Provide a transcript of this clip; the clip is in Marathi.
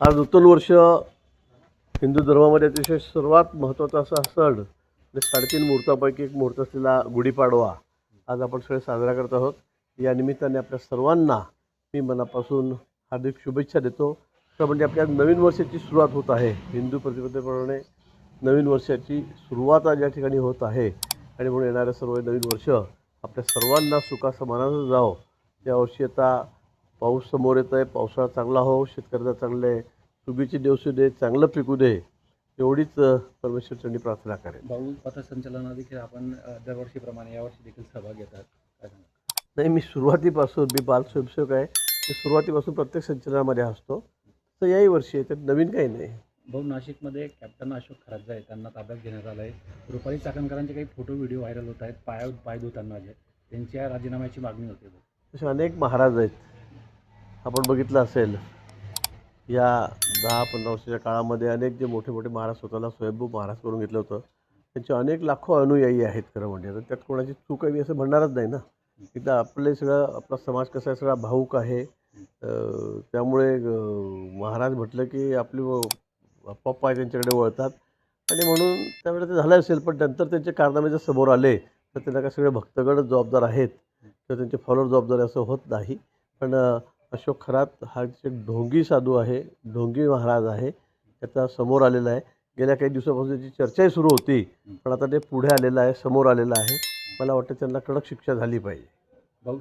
आज नूतन वर्ष हिंदू धर्मामध्ये अतिशय सर्वात महत्त्वाचा असा सण म्हणजे 3.5 मुहूर्तापैकी एक मुहूर्त असलेला गुढीपाडवा आज आपण सगळे साजरा करत आहोत. या निमित्ताने आपल्या सर्वांना मी मनापासून हार्दिक शुभेच्छा देतो. तर म्हणजे आपल्या नवीन वर्षाची सुरुवात होत आहे. हिंदू प्रतिपदेप्रमाणे नवीन वर्षाची सुरुवात आज या ठिकाणी होत आहे आणि म्हणून येणारं सर्व नवीन वर्ष आपल्या सर्वांना सुखासमानानं जावं. यावर्षी आता पाऊस समोर येत आहे. पावसाळा चांगला हो, शेतकऱ्यांना चांगले सुगीचे दिवस दे, चांगलं पिकू दे, एवढीच परमेश्वरचरणी प्रार्थना करेन. भाऊ पथसंचलनात देखील आपण दरवर्षीप्रमाणे यावर्षी देखील सहभाग घेतात काय सांगा? नाही, मी बाल स्वयंसेवक आहे. मी सुरुवातीपासून प्रत्येक संचलनामध्ये असतो. तर याही वर्षी आहे, त्यात नवीन काही नाही. भाऊ नाशिकमध्ये कॅप्टन अशोक खरात आहे त्यांना ताब्यात घेण्यात आलं आहे. रुपाली चाकणकरांचे काही फोटो व्हिडिओ व्हायरल होत आहेत. पाय धुताना आले त्यांच्या राजीनाम्याची मागणी होते. असे अनेक महाराज आहेत. आपण बघितलं असेल या 10-15 वर्षाच्या काळामध्ये अनेक जे मोठे मोठे महाराज स्वतःला स्वयंभू महाराज करून घेतलं होतं त्यांचे अनेक लाखो अनुयायी आहेत खरं म्हणजे. तर त्यात कोणाची चूक आहे मी असं म्हणणारच नाही ना. एकदा आपला समाज कसा आहे, सगळा भावूक आहे. त्यामुळे महाराज म्हटलं की आपली पप्पा त्यांच्याकडे वळतात आणि म्हणून त्यावेळेला ते झालं असेल. पण नंतर त्यांचे कारनामे जर समोर आले तर त्यांना काय सगळे भक्तगणच जबाबदार आहेत तर त्यांचे फॉलोअर जबाबदार असं होत नाही. पण अशोक खरात हा एक ढोंगी साधू आहे, ढोंगी महाराज आहे. त्याचा समोर आलेला आहे. गेल्या काही दिवसापासून त्याची चर्चाही सुरू होती, पण आता ते पुढे आलेलं आहे, समोर आलेलं आहे. मला वाटतं त्यांना कडक शिक्षा झाली पाहिजे.